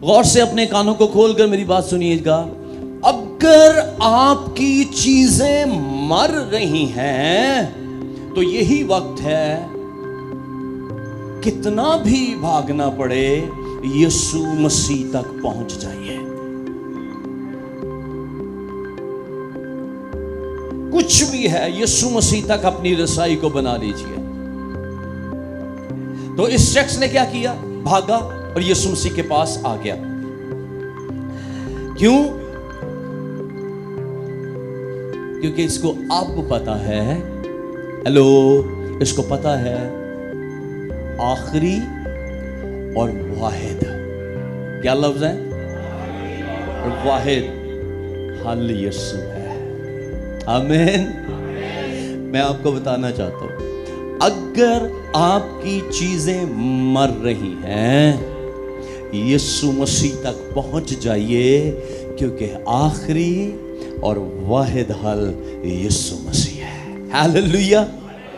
गौर से अपने कानों को खोलकर मेरी बात सुनिएगा। अगर आपकी चीजें मर रही हैं तो यही वक्त है, कितना भी भागना पड़े यीशु मसीह तक पहुंच जाइए। कुछ भी है, यीशु मसीह तक अपनी रसाई को बना लीजिए। तो इस शख्स ने क्या किया? भागा और यीशु मसीह के पास आ गया। क्यों? क्योंकि इसको अब पता है, हेलो, इसको पता है आखिरी और वाहिद, क्या लफ्ज है? वाहिद हल यीशु है। आमीन। मैं आपको बताना चाहता हूं, अगर आपकी चीजें मर रही हैं, यीशु मसीह तक पहुंच जाइए, क्योंकि आखिरी और वाहिद हल यीशु मसीह है। हालेलुया।